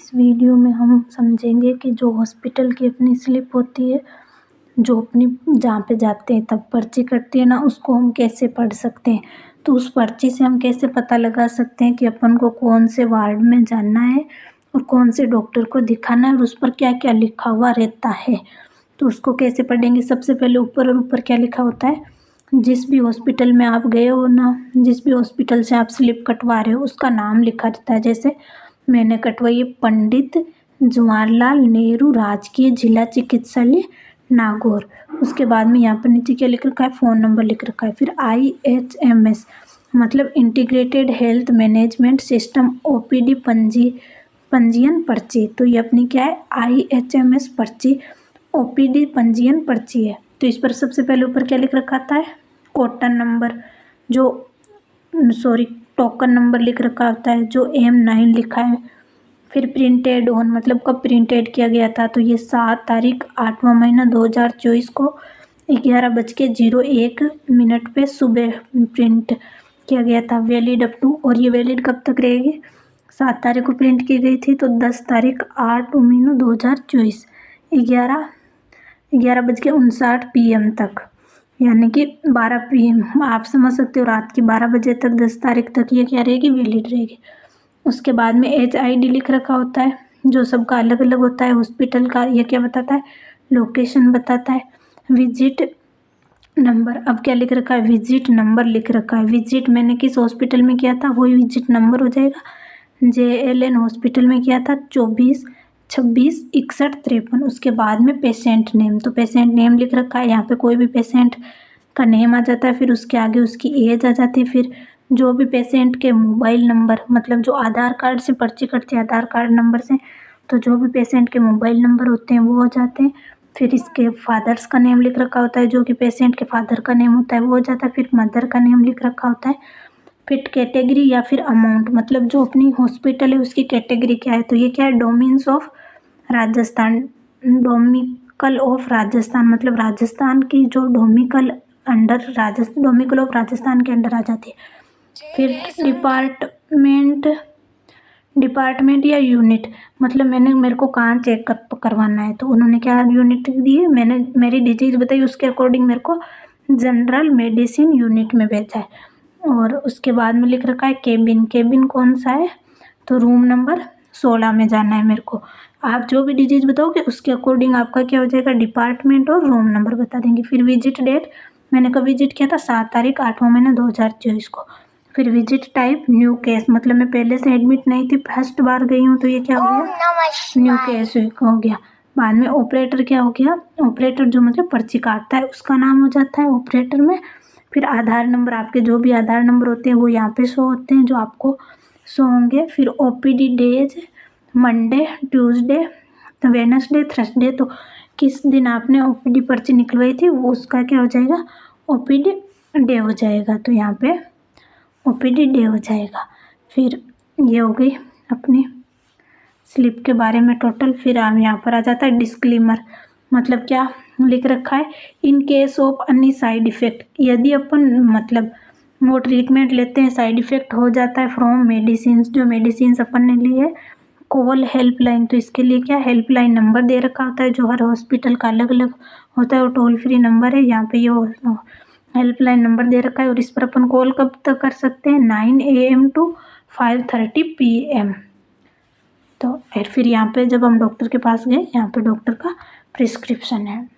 इस वीडियो में हम समझेंगे कि जो हॉस्पिटल की अपनी स्लिप होती है, जो अपनी जहाँ पे जाते हैं तब पर्ची कटती है ना, उसको हम कैसे पढ़ सकते हैं। तो उस पर्ची से हम कैसे पता लगा सकते हैं कि अपन को कौन से वार्ड में जाना है और कौन से डॉक्टर को दिखाना है और उस पर क्या क्या लिखा हुआ रहता है। तो उसको कैसे पढ़ेंगे। सबसे पहले ऊपर और ऊपर क्या लिखा होता है, जिस भी हॉस्पिटल में आप गए हो ना, जिस भी हॉस्पिटल से आप स्लिप कटवा रहे हो उसका नाम लिखा रहता है। जैसे मैंने कटवाई है पंडित जवाहरलाल नेहरू राजकीय जिला चिकित्सालय नागौर। उसके बाद में यहाँ पर नीचे क्या लिख रखा है, फ़ोन नंबर लिख रखा है। फिर IHMS मतलब integrated health management system OPD पंजीयन पर्ची। तो ये अपनी क्या है, IHMS पर्ची OPD पंजीयन पर्ची है। तो इस पर सबसे पहले ऊपर क्या लिख रखा था है, कोटन नंबर टोकन नंबर लिख रखा होता है जो M9 लिखा है। फिर प्रिंटेड ऑन मतलब कब प्रिंटेड किया गया था, तो ये 7 तारीख 8वां महीना 2024 को 11:01 पे सुबह प्रिंट किया गया था। वैलिड अप टू, और ये वैलिड कब तक रहेगी, 7 तारीख को प्रिंट की गई थी तो 10 तारीख 8 महीना 2024 11:59 PM तक, यानी कि 12 PM। आप समझ सकते हो रात के 12 बजे तक 10 तारीख तक ये क्या रहेगी, वैलिड रहेगी। उसके बाद में HID लिख रखा होता है जो सबका अलग अलग होता है हॉस्पिटल का। ये क्या बताता है, लोकेशन बताता है। विजिट नंबर, अब क्या लिख रखा है, विजिट नंबर लिख रखा है। विजिट मैंने किस हॉस्पिटल में किया था वही विजिट नंबर हो जाएगा। JLN हॉस्पिटल में किया था 24 26 61 53। उसके बाद में पेशेंट नेम, तो पेशेंट नेम लिख रखा है। यहाँ पे कोई भी पेशेंट का नेम आ जाता है, फिर उसके आगे उसकी एज आ जाती है। फिर जो भी पेशेंट के मोबाइल नंबर, मतलब जो आधार कार्ड से पर्ची कटती है आधार कार्ड नंबर से, तो जो भी पेशेंट के मोबाइल नंबर होते हैं वो हो जाते हैं। फिर इसके फादर्स का नेम लिख रखा होता है, जो कि पेशेंट के फादर का नेम होता है वो हो जाता है। फिर मदर का नेम लिख रखा होता है। फिर कैटेगरी या फिर अमाउंट, मतलब जो अपनी हॉस्पिटल है उसकी कैटेगरी क्या है, तो ये क्या है, डोमिन्स of Rajasthan, domical of Rajasthan, मतलब राजस्थान की जो डोमिकल ऑफ राजस्थान के अंडर आ जाती है। फिर डिपार्टमेंट या यूनिट, मतलब मेरे को कहाँ चेक करवाना है, तो उन्होंने क्या यूनिट दी है, मैंने मेरी डिजीज बताई उसके अकॉर्डिंग मेरे को जनरल मेडिसिन यूनिट में भेजा है। और उसके बाद में लिख रखा है केबिन कौन सा है, तो रूम नंबर 16 में जाना है मेरे को। आप जो भी डिजीज बताओगे उसके अकॉर्डिंग आपका क्या हो जाएगा, डिपार्टमेंट और रूम नंबर बता देंगे। फिर विजिट डेट, मैंने कब विजिट किया था, 7 तारीख 8वां महीना 2024 को। फिर विजिट टाइप न्यू केस, मतलब मैं पहले से एडमिट नहीं थी, फर्स्ट बार गई हूँ, तो ये क्या हो गया, न्यू केस हो गया। बाद में ऑपरेटर क्या हो गया, ऑपरेटर जो मतलब पर्ची काटता है उसका नाम हो जाता है ऑपरेटर में। फिर आधार नंबर, आपके जो भी आधार नंबर होते हैं वो यहाँ पे शो होते हैं, जो आपको शो होंगे। फिर OPD days, Monday, Tuesday, Wednesday, Thursday, तो किस दिन आपने OPD पर्ची निकलवाई थी वो उसका क्या हो जाएगा, OPD डे हो जाएगा। तो यहाँ पे OPD डे हो जाएगा। फिर ये हो गई अपनी स्लिप के बारे में टोटल। फिर हम यहाँ पर आ जाता है डिस्क्लेमर, मतलब क्या लिख रखा है, in case of any side effect, यदि अपन मतलब वो ट्रीटमेंट लेते हैं साइड इफेक्ट हो जाता है फ्रॉम मेडिसिन, जो मेडिसिन अपन ने ली है, कॉल हेल्पलाइन। तो इसके लिए क्या हेल्पलाइन नंबर दे रखा होता है जो हर हॉस्पिटल का अलग अलग होता है, वो टोल फ्री नंबर है। यहाँ पे ये हेल्पलाइन नंबर दे रखा है और इस पर अपन कॉल कब तक कर सकते हैं, 9 AM to 5:30 PM। तो फिर यहाँ पे जब हम डॉक्टर के पास गए, यहाँ पे डॉक्टर का प्रिस्क्रिप्शन है।